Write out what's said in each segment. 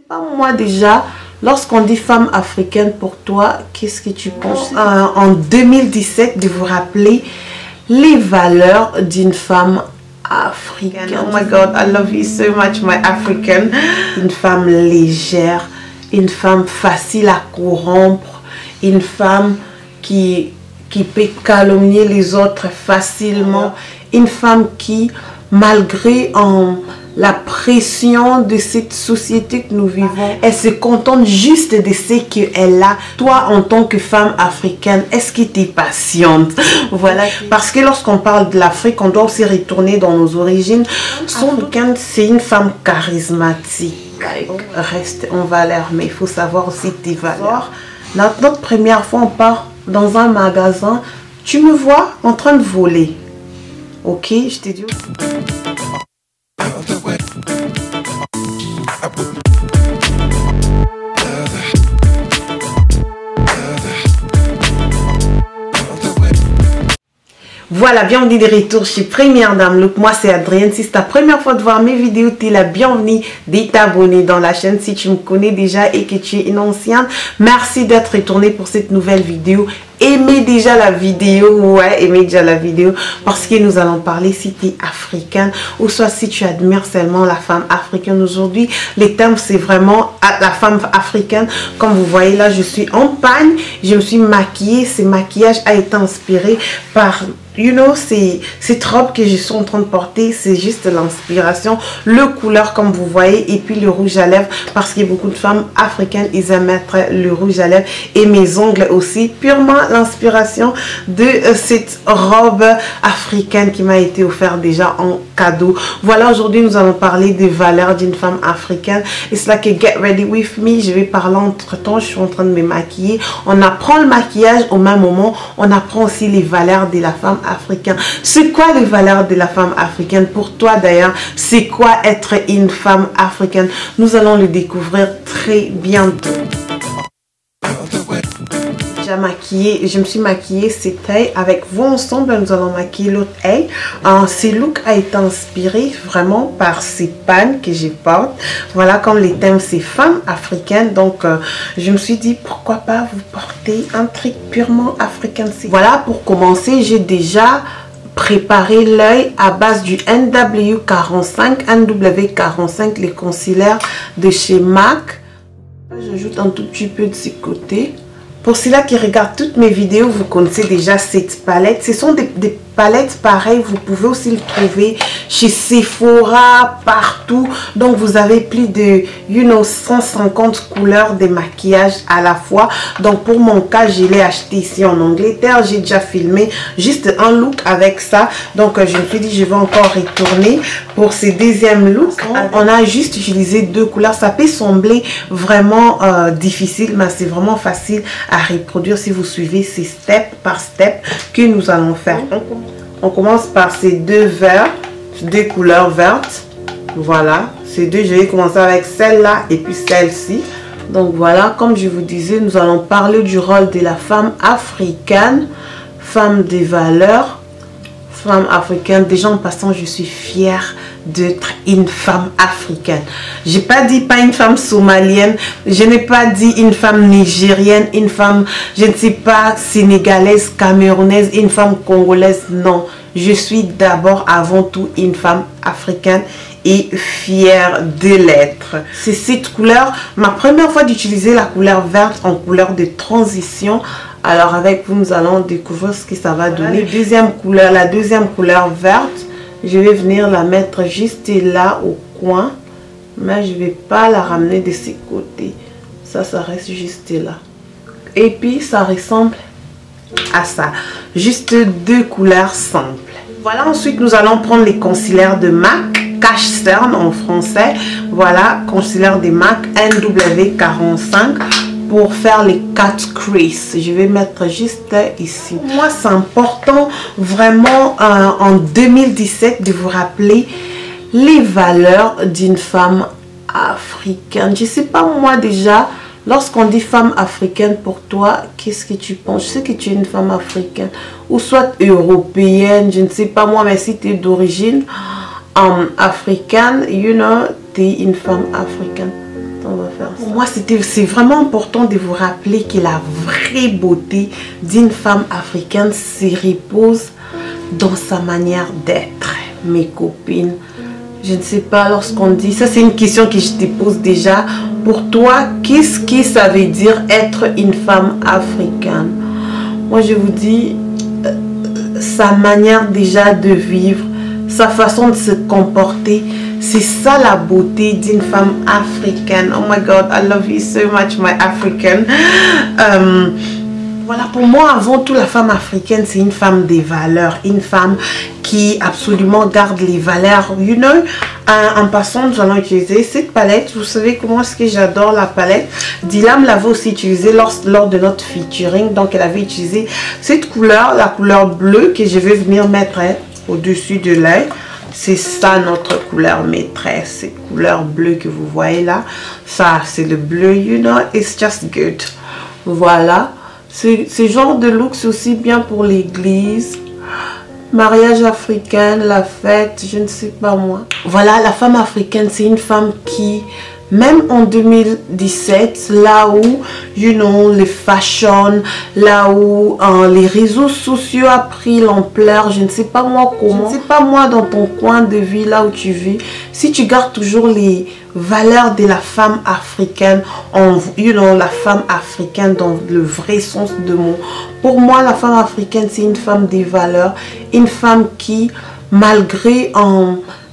pas moi déjà, lorsqu'on dit femme africaine pour toi, qu'est-ce que tu penses en 2017 de vous rappeler les valeurs d'une femme africaine? Oh my God, I love you so much, my African. Une femme légère, une femme facile à corrompre, une femme qui peut calomnier les autres facilement, une femme qui, malgré la pression de cette société que nous vivons, elle se contente juste de ce qu'elle a. Toi, en tant que femme africaine, est-ce que tu es patiente? Voilà. Parce que lorsqu'on parle de l'Afrique, on doit aussi retourner dans nos origines. Africaine, c'est une femme charismatique. Reste en valeur, mais il faut savoir aussi tes valeurs. Notre première fois, on part dans un magasin. Tu me vois en train de voler. Ok, je t'ai dit aussi. Voilà, bienvenue de retour chez Première Dame Look. Moi, c'est Adrienne. Si c'est ta première fois de voir mes vidéos, tu es la bienvenue de t'abonner dans la chaîne. Si tu me connais déjà et que tu es une ancienne, merci d'être retourné pour cette nouvelle vidéo. Aimez déjà la vidéo, ouais, aimez déjà la vidéo parce que nous allons parler si tu es africaine ou soit si tu admires seulement la femme africaine. Aujourd'hui, les thèmes c'est vraiment la femme africaine. Comme vous voyez là, je suis en pagne, je me suis maquillée. Ce maquillage a été inspiré par, you know, cette robe que je suis en train de porter, c'est juste l'inspiration, le couleur comme vous voyez et puis le rouge à lèvres parce que beaucoup de femmes africaines, ils aiment mettre le rouge à lèvres et mes ongles aussi, purement l'inspiration de cette robe africaine qui m'a été offerte déjà en cadeau. Voilà, aujourd'hui nous allons parler des valeurs d'une femme africaine. Et c'est là que get ready with me, je vais parler entre temps, je suis en train de me maquiller. On apprend le maquillage au même moment, on apprend aussi les valeurs de la femme africaine. C'est quoi les valeurs de la femme africaine pour toi d'ailleurs? C'est quoi être une femme africaine? Nous allons le découvrir très bientôt. Maquillée, je me suis maquillée cet œil avec vous ensemble, nous allons maquiller l'autre œil. Ce look a été inspiré vraiment par ces pannes que je porte. Voilà, comme les thèmes c'est femmes africaines, donc je me suis dit pourquoi pas vous porter un truc purement africain. Voilà, pour commencer, j'ai déjà préparé l'œil à base du NW45, NW45, les concealers de chez MAC. J'ajoute un tout petit peu de ce côté. Pour ceux-là qui regardent toutes mes vidéos, vous connaissez déjà cette palette. Ce sont des palettes pareilles. Vous pouvez aussi le trouver chez Sephora, partout. Donc, vous avez plus de, 150 couleurs de maquillage à la fois. Donc, pour mon cas, je l'ai acheté ici en Angleterre. J'ai déjà filmé juste un look avec ça. Donc, je me suis dit, je vais encore retourner pour ce deuxième look. On a juste utilisé deux couleurs. Ça peut sembler vraiment difficile, mais c'est vraiment facile à reproduire si vous suivez ces step par step que nous allons faire. On commence par ces deux couleurs vertes. Voilà, ces deux, je vais commencer avec celle-là et puis celle-ci. Donc voilà, comme je vous disais, nous allons parler du rôle de la femme africaine, femme des valeurs, femme africaine. Déjà en passant, je suis fière d'être une femme africaine. J'ai pas dit pas une femme somalienne, je n'ai pas dit une femme nigérienne, une femme, je ne sais pas, sénégalaise, camerounaise, une femme congolaise. Non, je suis d'abord avant tout une femme africaine et fière de l'être. C'est cette couleur, ma première fois d'utiliser la couleur verte en couleur de transition. Alors avec vous, nous allons découvrir ce que ça va donner. La deuxième couleur verte, je vais venir la mettre juste là au coin, mais je ne vais pas la ramener de ces côtés. Ça reste juste là. Et puis ça ressemble à ça. Juste deux couleurs simples. Voilà, ensuite nous allons prendre les concealers de MAC, Cash Cern en français. Voilà, concealer de MAC NW45. Pour faire les 4 creases, je vais mettre juste ici. Moi, c'est important vraiment en 2017 de vous rappeler les valeurs d'une femme africaine. Je sais pas moi déjà, lorsqu'on dit femme africaine pour toi, qu'est-ce que tu penses? Je sais que tu es une femme africaine ou soit européenne, je ne sais pas moi, mais si tu es d'origine africaine, tu es une femme africaine. On va faire moi, c'est vraiment important de vous rappeler que la vraie beauté d'une femme africaine se repose dans sa manière d'être. Mes copines, je ne sais pas, lorsqu'on dit, ça c'est une question que je te pose déjà. Pour toi, qu'est-ce que ça veut dire être une femme africaine? Moi, je vous dis, sa manière déjà de vivre, sa façon de se comporter, c'est ça la beauté d'une femme africaine. Oh my God, I love you so much, my African. Voilà, pour moi, avant tout, la femme africaine, c'est une femme des valeurs. Une femme qui absolument garde les valeurs. You know, en passant, nous allons utiliser cette palette. Vous savez comment est-ce que j'adore la palette. Dylan l'avait aussi utilisée lors de notre featuring. Donc, elle avait utilisé cette couleur, la couleur bleue que je vais venir mettre au-dessus de l'œil. C'est ça notre couleur maîtresse. Cette couleur bleue que vous voyez là. Ça, c'est le bleu, you know, it's just good. Voilà. Ce genre de look, c'est aussi bien pour l'église, mariage africain, la fête, je ne sais pas moi. Voilà, la femme africaine, c'est une femme qui, même en 2017, là où, you know, les fashion, là où les réseaux sociaux a pris l'ampleur, je ne sais pas moi comment, je ne sais pas moi dans ton coin de vie, là où tu vis, si tu gardes toujours les valeurs de la femme africaine, you know, la femme africaine dans le vrai sens de mot. Pour moi, la femme africaine, c'est une femme des valeurs, une femme qui, malgré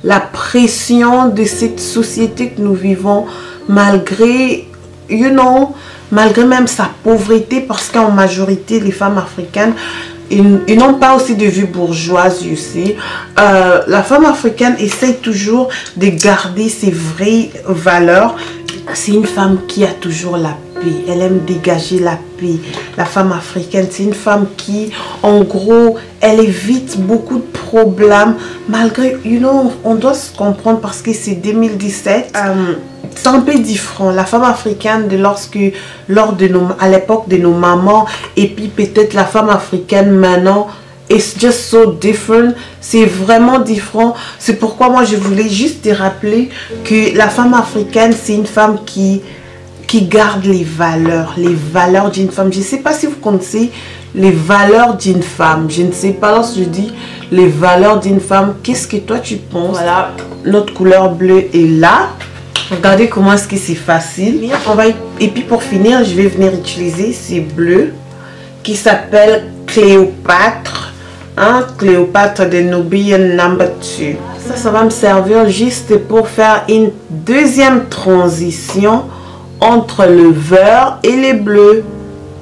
la pression de cette société que nous vivons, malgré, you know, malgré même sa pauvreté, parce qu'en majorité, les femmes africaines, ils n'ont pas aussi de vue bourgeoise, you see. La femme africaine essaie toujours de garder ses vraies valeurs. C'est une femme qui a toujours la paix. Elle aime dégager la paix. La femme africaine, c'est une femme qui, en gros, elle évite beaucoup de problèmes. Malgré, you know, on doit se comprendre parce que c'est 2017. C'est un peu différent. La femme africaine de à l'époque de nos mamans et puis peut-être la femme africaine maintenant, it's just so different. C'est vraiment différent. C'est pourquoi moi je voulais juste te rappeler que la femme africaine, c'est une femme qui garde les valeurs d'une femme. Je ne sais pas si vous connaissez les valeurs d'une femme. Je ne sais pas, lorsque je dis les valeurs d'une femme, qu'est-ce que toi tu penses? Voilà, notre couleur bleue est là. Regardez comment est-ce que c'est facile. Et puis pour finir, je vais venir utiliser ces bleus qui s'appellent Cléopâtre. Hein? Cléopâtre de Nubian No. 2. Ça va me servir juste pour faire une deuxième transition entre le vert et les bleus.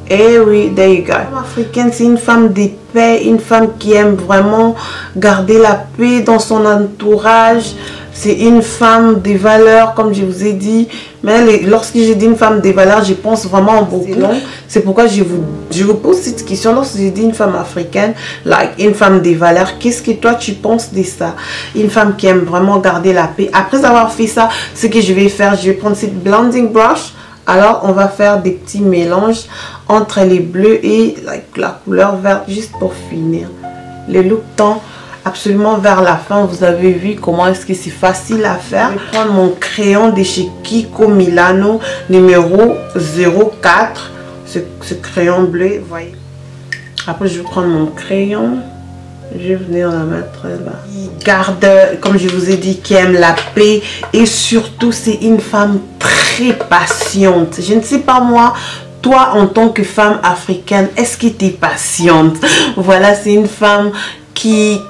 Et oui, there you go. La femme africaine, c'est une femme de paix, une femme qui aime vraiment garder la paix dans son entourage. C'est une femme des valeurs, comme je vous ai dit. Mais lorsque je dis une femme des valeurs, je pense vraiment en beaucoup. C'est pourquoi je vous pose cette question. Lorsque je dis une femme africaine, like une femme des valeurs, qu'est-ce que toi tu penses de ça? Une femme qui aime vraiment garder la paix. Après avoir fait ça, ce que je vais faire, je vais prendre cette blending brush. Alors, on va faire des petits mélanges entre les bleus et la couleur verte, juste pour finir. Le look tend absolument vers la fin. Vous avez vu comment est-ce que c'est facile à faire. Je vais prendre mon crayon de chez Kiko Milano numéro 04. Ce crayon bleu, vous voyez. Après, je vais prendre mon crayon. Je vais venir la mettre là. Qui garde, comme je vous ai dit, qui aime la paix. Et surtout, c'est une femme très patiente. Je ne sais pas moi, toi en tant que femme africaine, est-ce que tu es patiente? Voilà, c'est une femme qui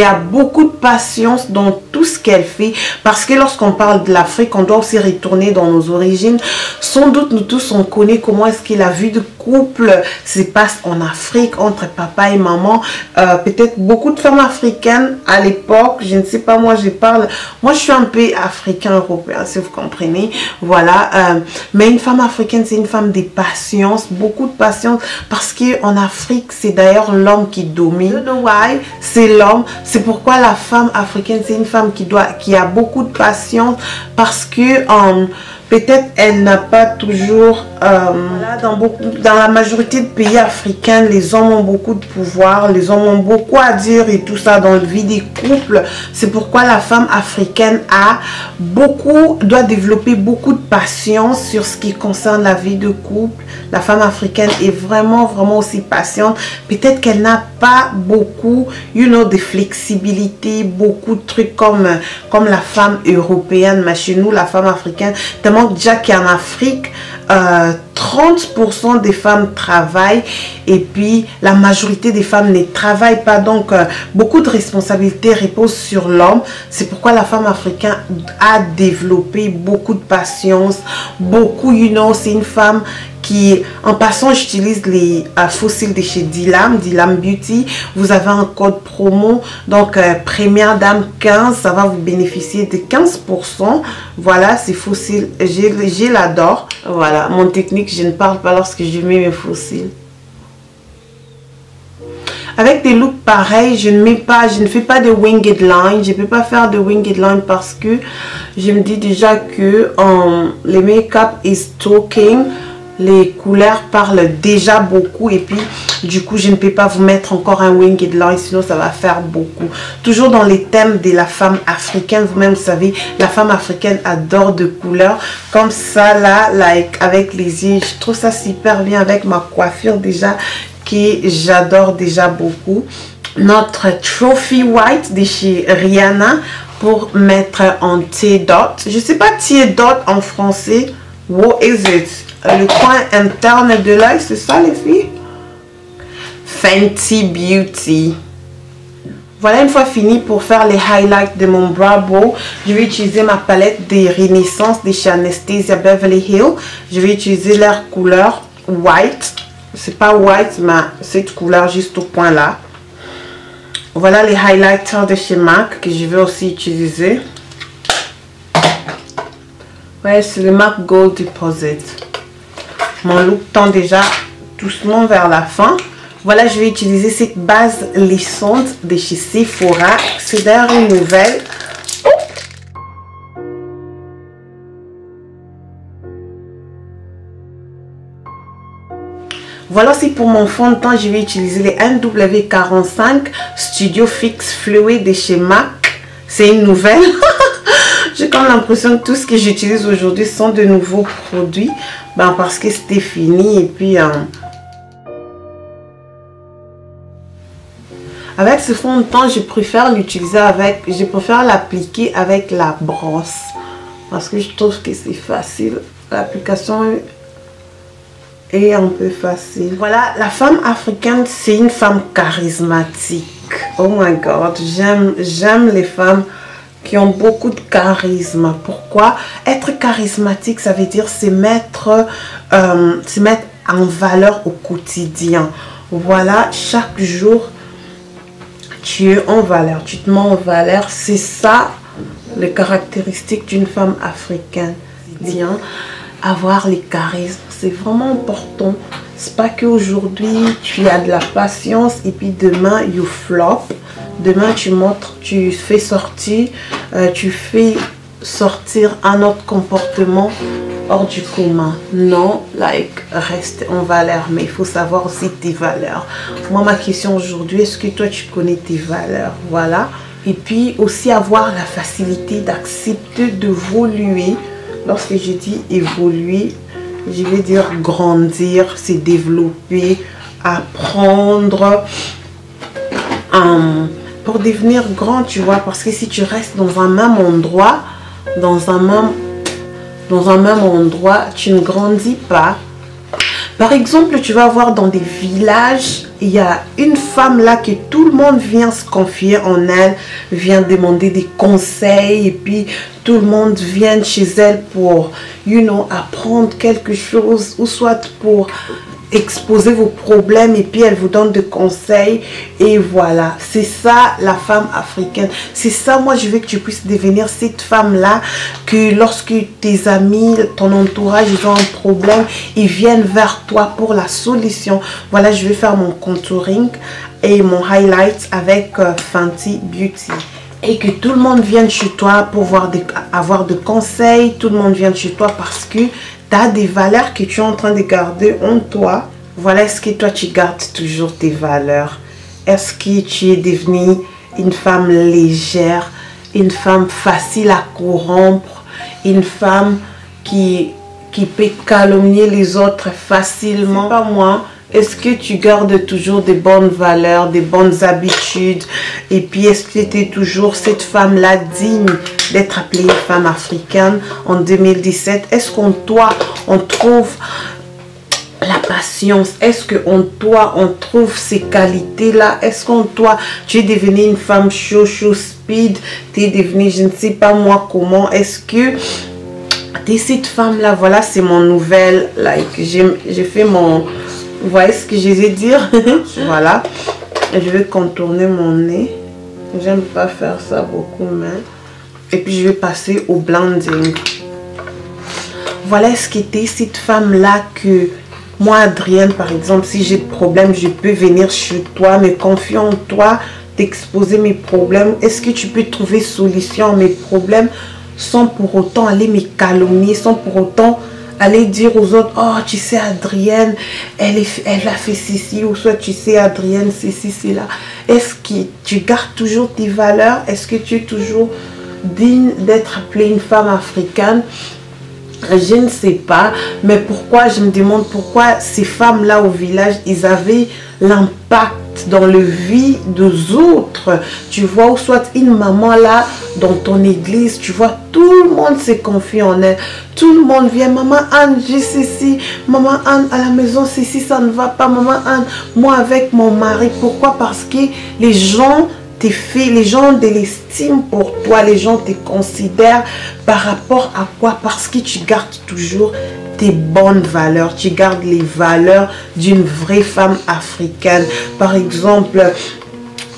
a beaucoup de patience dans tout ce qu'elle fait, parce que lorsqu'on parle de l'Afrique, on doit aussi retourner dans nos origines. Sans doute nous tous on connaît comment est-ce que la vie de couple se passe en Afrique entre papa et maman. Peut-être beaucoup de femmes africaines à l'époque, je ne sais pas, moi je suis un peu africain européen si vous comprenez, voilà. Mais une femme africaine, c'est une femme de patience, beaucoup de patience, parce que en Afrique c'est d'ailleurs l'homme qui domine. You know why? C'est l'homme. C'est pourquoi la femme africaine, c'est une femme qui a beaucoup de patience, parce que peut-être elle n'a pas toujours... voilà, dans la majorité de pays africains, les hommes ont beaucoup de pouvoir, les hommes ont beaucoup à dire et tout ça dans la vie des couples. C'est pourquoi la femme africaine doit développer beaucoup de patience sur ce qui concerne la vie de couple. La femme africaine est vraiment aussi patiente. Peut-être qu'elle n'a pas beaucoup, de flexibilité, beaucoup de trucs comme la femme européenne. Mais chez nous, la femme africaine, tellement déjà qu'en Afrique, 30% des femmes travaillent et puis la majorité des femmes ne travaillent pas. Donc, beaucoup de responsabilités reposent sur l'homme. C'est pourquoi la femme africaine a développé beaucoup de patience, beaucoup, c'est une femme qui, en passant, j'utilise les fossiles de chez Dilam Beauty. Vous avez un code promo, donc Première Dame 15, ça va vous bénéficier de 15%. Voilà, ces fossiles, je l'adore. Voilà, mon technique, je ne parle pas lorsque je mets mes fossiles. Avec des looks pareils, je ne fais pas de winged line. Je ne peux pas faire de winged line parce que je me dis déjà que les make-up is talking. Les couleurs parlent déjà beaucoup et puis du coup je ne peux pas vous mettre encore un winged line, sinon ça va faire beaucoup. Toujours dans les thèmes de la femme africaine, vous-même vous savez, la femme africaine adore de couleurs comme ça là, avec les yeux. Je trouve ça super bien avec ma coiffure déjà que j'adore déjà beaucoup. Notre Trophy White de chez Rihanna pour mettre en T-dot. Je sais pas T-dot en français. What is it? Le coin interne de l'œil, c'est ça les filles? Fenty Beauty. Voilà, une fois fini pour faire les highlights de mon brow bow, je vais utiliser ma palette des Renaissance de chez Anastasia Beverly Hills. Je vais utiliser leur couleur white. C'est pas white, mais cette couleur juste au point là. Voilà les highlighters de chez MAC que je vais aussi utiliser. Ouais, c'est le MAC Gold Deposit. Mon look tend déjà doucement vers la fin. Voilà, je vais utiliser cette base lissante de chez Sephora. C'est d'ailleurs une nouvelle. Voilà, c'est pour mon fond de teint. Je vais utiliser les NW45 Studio Fix Fluid de chez MAC. C'est une nouvelle. J'ai comme l'impression que tout ce que j'utilise aujourd'hui sont de nouveaux produits. Ben, parce que c'était fini. Et puis, avec ce fond de teint, je préfère l'utiliser avec... Je préfère l'appliquer avec la brosse. Parce que je trouve que c'est facile. L'application est un peu facile. Voilà, la femme africaine, c'est une femme charismatique. Oh my God, j'aime les femmes qui ont beaucoup de charisme. Pourquoi? Être charismatique, ça veut dire se mettre en valeur au quotidien. Voilà, chaque jour, tu es en valeur, tu te mets en valeur. C'est ça, les caractéristiques d'une femme africaine. Avoir les charismes, c'est vraiment important. C'est pas qu'aujourd'hui, tu as de la patience et puis demain, you flop. Demain, tu fais sortir un autre comportement hors du commun. Non, reste en valeur, mais il faut savoir aussi tes valeurs. Moi, ma question aujourd'hui, est-ce que toi, tu connais tes valeurs? Voilà. Et puis, aussi avoir la facilité d'accepter d'évoluer. Lorsque je dis évoluer, je vais dire grandir, se développer, apprendre. Pour devenir grand, tu vois, parce que si tu restes dans un même endroit, tu ne grandis pas. Par exemple, tu vas voir dans des villages, il y a une femme là que tout le monde vient se confier en elle, vient demander des conseils et puis tout le monde vient chez elle pour, apprendre quelque chose ou soit pour exposer vos problèmes et puis elle vous donne des conseils et voilà, c'est ça la femme africaine. C'est ça, moi je veux que tu puisses devenir cette femme là, que lorsque tes amis, ton entourage, ils ont un problème, ils viennent vers toi pour la solution. Voilà, je vais faire mon contouring et mon highlight avec Fenty Beauty. et que tout le monde vienne chez toi pour avoir des conseils, tout le monde vient chez toi parce que tu as des valeurs que tu es en train de garder en toi. Voilà, est-ce que toi tu gardes toujours tes valeurs? Est-ce que tu es devenue une femme légère, une femme facile à corrompre, une femme qui peut calomnier les autres facilement? C'est pas moi. Est-ce que tu gardes toujours des bonnes valeurs, des bonnes habitudes? Et puis, est-ce que tu es toujours cette femme-là digne d'être appelée femme africaine en 2017? Est-ce qu'en toi, on trouve la patience? Est-ce qu'en toi, on trouve ces qualités-là? Est-ce qu'en toi, tu es devenue une femme show speed? Tu es devenue, je ne sais pas moi comment. Est-ce que tu es cette femme-là? Voilà, c'est mon nouvelle. Like, j'ai fait mon... Vous voyez ce que je vais dire? Voilà. Et je vais contourner mon nez. J'aime pas faire ça beaucoup, mais... Et puis, je vais passer au blending. Voilà ce qu'était cette femme-là que... Moi, Adrienne, par exemple, si j'ai des problèmes, je peux venir chez toi, me confier en toi, t'exposer mes problèmes. Est-ce que tu peux trouver solution à mes problèmes sans pour autant aller me calomnier, sans pour autant... aller dire aux autres, oh, tu sais, Adrienne, elle a fait ceci, ou soit tu sais, Adrienne, ceci, c'est là. Est-ce que tu gardes toujours tes valeurs? Est-ce que tu es toujours digne d'être appelée une femme africaine? Je ne sais pas, mais pourquoi, je me demande pourquoi ces femmes-là au village, ils avaient l'impact dans le vie des autres. Tu vois, ou soit une maman là, dans ton église, tu vois, tout le monde se confie en elle. Tout le monde vient, maman Anne, j'ai ceci, maman Anne, à la maison, ceci, ça ne va pas, maman Anne, moi avec mon mari. Pourquoi? Parce que les gens... les gens de l'estime pour toi, les gens te considèrent par rapport à quoi? Parce que tu gardes toujours tes bonnes valeurs, tu gardes les valeurs d'une vraie femme africaine. Par exemple,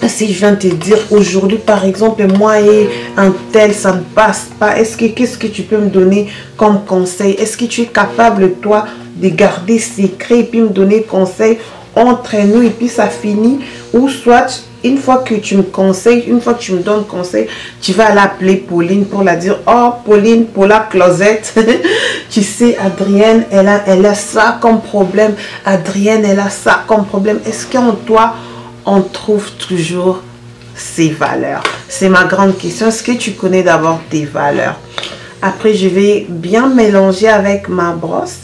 si je viens te dire aujourd'hui, par exemple, moi et un tel, ça ne passe pas. Qu'est-ce que tu peux me donner comme conseil? Est-ce que tu es capable, toi, de garder secret et puis me donner conseil entre nous et puis ça finit? Ou soit... une fois que tu me conseilles, une fois que tu me donnes conseil, tu vas l'appeler Pauline pour la dire, oh Pauline, pour la closette, tu sais, Adrienne, elle a ça comme problème, Adrienne, elle a ça comme problème. Est-ce qu'en toi, on trouve toujours ces valeurs? C'est ma grande question. Est-ce que tu connais d'abord tes valeurs? Après, je vais bien mélanger avec ma brosse.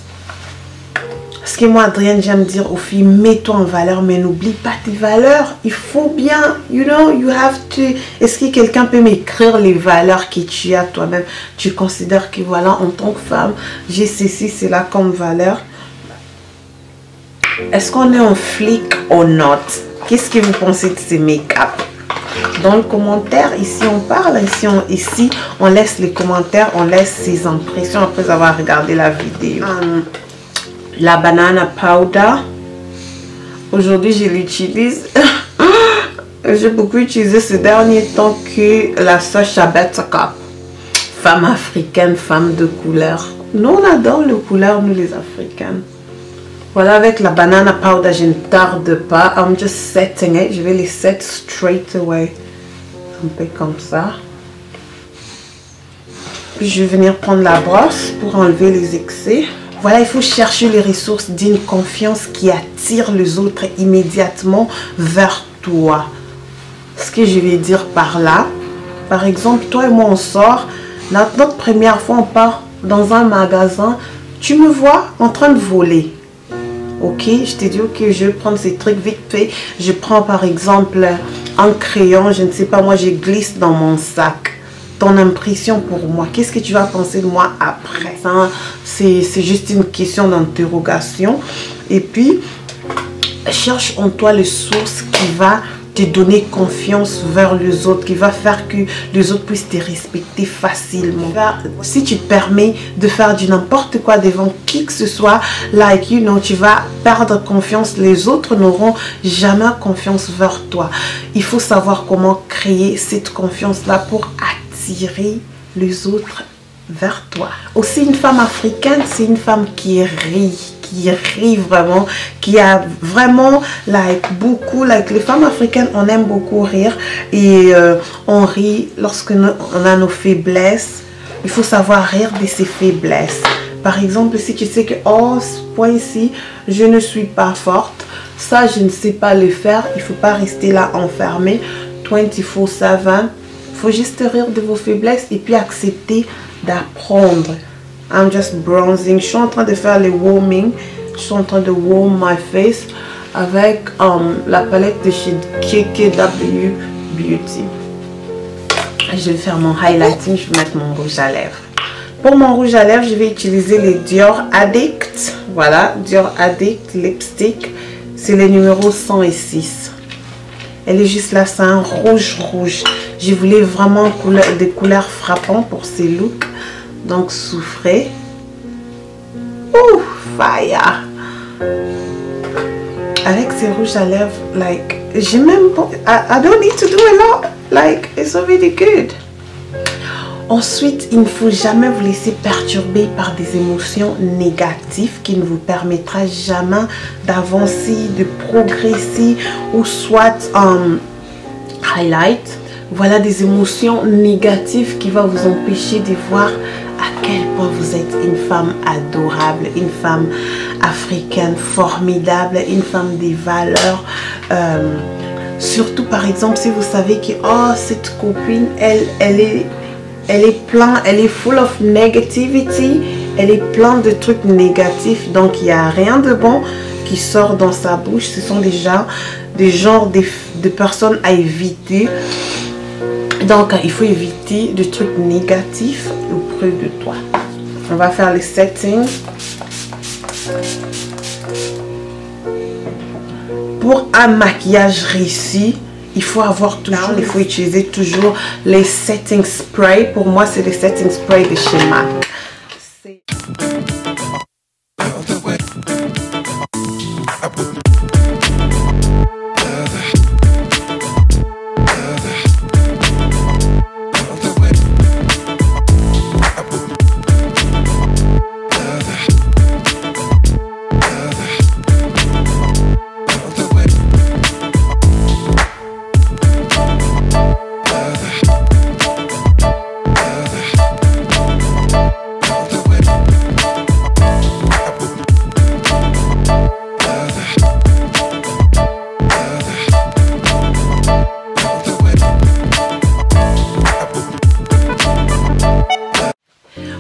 Parce que moi, Adrienne, j'aime dire aux filles, mets-toi en valeur, mais n'oublie pas tes valeurs. Il faut bien, you know, you have to... Est-ce que quelqu'un peut m'écrire les valeurs que tu as toi-même? Tu considères que, voilà, en tant que femme, j'ai ceci, c'est là comme valeur. Est-ce qu'on est en flic ou not? Qu'est-ce que vous pensez de ces make-up? Dans le commentaire, ici on parle, ici on laisse les commentaires, on laisse ses impressions après avoir regardé la vidéo. La banana powder, aujourd'hui je l'utilise. J'ai beaucoup utilisé ces derniers temps que la sauce Buttercup. Femme africaine, femme de couleur. Nous on adore les couleurs, nous les africaines. Voilà, avec la banana powder, je ne tarde pas. I'm just setting it. Je vais les set straight away. Un peu comme ça. Puis je vais venir prendre la brosse pour enlever les excès. Voilà, il faut chercher les ressources d'une confiance qui attire les autres immédiatement vers toi. Ce que je vais dire par là, par exemple, toi et moi on sort, notre première fois on part dans un magasin, tu me vois en train de voler. Ok, je t'ai dit ok, je vais prendre ces trucs vite fait. Je prends par exemple un crayon, je ne sais pas, moi je glisse dans mon sac. Ton impression pour moi, qu'est-ce que tu vas penser de moi après? C'est juste une question d'interrogation. Et puis, cherche en toi les sources qui va te donner confiance vers les autres, qui va faire que les autres puissent te respecter facilement. Si tu te permets de faire du n'importe quoi devant qui que ce soit, like you know, tu vas perdre confiance. Les autres n'auront jamais confiance vers toi. Il faut savoir comment créer cette confiance-là pour attirer les autres vers toi. Aussi, une femme africaine, c'est une femme qui rit, qui rit vraiment, qui a vraiment beaucoup, les femmes africaines, on aime beaucoup rire et on rit lorsque on a nos faiblesses. Il faut savoir rire de ses faiblesses. Par exemple, si tu sais que, oh, ce point-ci, je ne suis pas forte, ça, je ne sais pas le faire, il ne faut pas rester là enfermé 24/7. Il faut juste rire de vos faiblesses et puis accepter d'apprendre. I'm just bronzing. Je suis en train de faire le warming. Je suis en train de warm my face avec la palette de chez KKW Beauty. Je vais faire mon highlighting. Je vais mettre mon rouge à lèvres. Pour mon rouge à lèvres, je vais utiliser les Dior Addict. Voilà, Dior Addict Lipstick. C'est le numéro 106. Elle est juste là, c'est un rouge. Je voulais vraiment des couleurs frappantes pour ces looks. Donc, souffrez. Ouh, fire! Avec ces rouges à lèvres, j'ai même pas... I don't need to do a lot. It's already good. Ensuite, il ne faut jamais vous laisser perturber par des émotions négatives qui ne vous permettra jamais d'avancer, de progresser ou soit highlight. Voilà des émotions négatives qui vont vous empêcher de voir à quel point vous êtes une femme adorable, une femme africaine formidable, une femme des valeurs. Surtout par exemple si vous savez que oh, cette copine, elle est full of negativity, elle est plein de trucs négatifs, donc il n'y a rien de bon qui sort dans sa bouche. Ce sont déjà des genres de personnes à éviter. Donc il faut éviter des trucs négatifs auprès de toi. On va faire les settings. Pour un maquillage réussi, il faut utiliser toujours les setting spray. Pour moi, c'est les setting spray de chez MAC.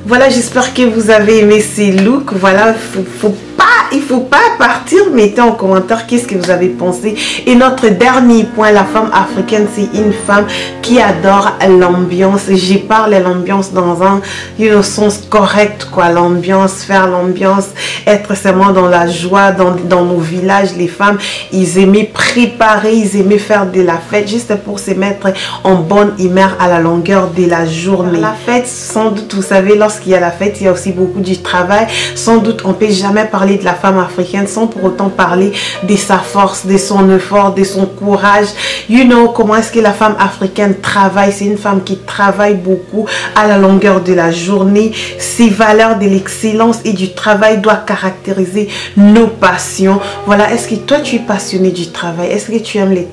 Voilà, j'espère que vous avez aimé ces looks. Voilà, il faut pas partir. Mettez en commentaire qu'est-ce que vous avez pensé. Et notre dernier point, la femme africaine, c'est une femme qui adore l'ambiance. J'ai parlé l'ambiance dans un sens correct, quoi. L'ambiance, faire l'ambiance, être seulement dans la joie, dans nos villages. Les femmes, ils aimaient préparer, ils aimaient faire de la fête juste pour se mettre en bonne humeur à la longueur de la journée. La fête, sans doute, vous savez, lorsqu'il y a la fête, il y a aussi beaucoup du travail. Sans doute, on ne peut jamais parler de la femme africaine sans pour autant parler de sa force, de son effort, de son courage. Comment est-ce que la femme africaine travaille? C'est une femme qui travaille beaucoup à la longueur de la journée. Ses valeurs de l'excellence et du travail doivent caractériser nos passions. Voilà, est-ce que toi tu es passionné du travail? Est-ce que tu aimes les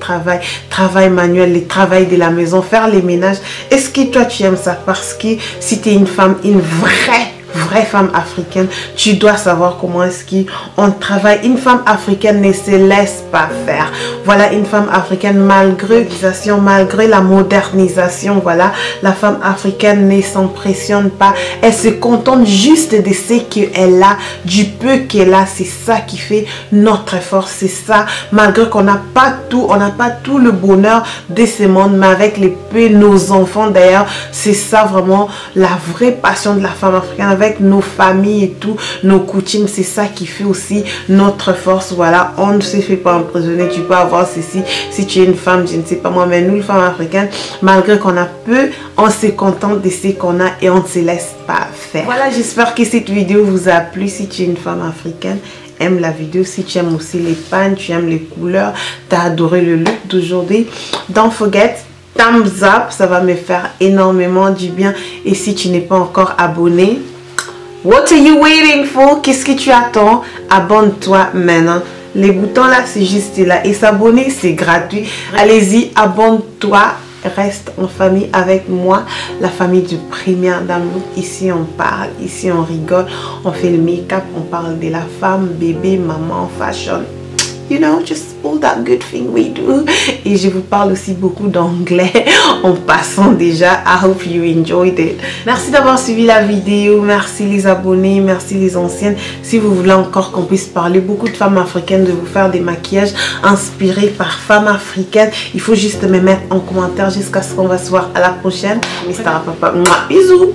travail manuel, les travail de la maison, faire les ménages? Est-ce que toi tu aimes ça? Parce que si tu es une femme, une vraie femme africaine, tu dois savoir comment est-ce qu'on travaille. Une femme africaine ne se laisse pas faire. Voilà, une femme africaine, malgré la modernisation, voilà, la femme africaine ne s'impressionne pas. Elle se contente juste de ce qu'elle a, du peu qu'elle a. C'est ça qui fait notre force. C'est ça, malgré qu'on n'a pas tout, on n'a pas tout le bonheur de ce monde, mais avec les peu, nos enfants d'ailleurs, c'est ça vraiment la vraie passion de la femme africaine, avec nos familles et tout, nos coutumes. C'est ça qui fait aussi notre force. Voilà, on ne se fait pas emprisonner. Tu peux avoir ceci si tu es une femme, je ne sais pas moi, mais nous les femmes africaines, malgré qu'on a peu, on se contente de ce qu'on a et on ne se laisse pas faire. Voilà, j'espère que cette vidéo vous a plu. Si tu es une femme africaine, aime la vidéo. Si tu aimes aussi les pannes, tu aimes les couleurs, tu as adoré le look d'aujourd'hui, don't forget thumbs up, ça va me faire énormément du bien. Et si tu n'es pas encore abonné, What are you waiting for? Qu'est-ce que tu attends? Abonne-toi maintenant. Les boutons là, c'est juste là. Et s'abonner, c'est gratuit. Allez-y, abonne-toi. Reste en famille avec moi, la famille du Première Dame Look. Ici on parle, ici on rigole, on fait le make-up, on parle de la femme, bébé, maman, fashion. You know, just all that good thing we do. Et je vous parle aussi beaucoup d'anglais en passant déjà. I hope you enjoyed it. Merci d'avoir suivi la vidéo. Merci les abonnés. Merci les anciennes. Si vous voulez encore qu'on puisse parler beaucoup de femmes africaines, de vous faire des maquillages inspirés par femmes africaines, il faut juste me mettre en commentaire jusqu'à ce qu'on va se voir à la prochaine. Mr. Papa, bisous.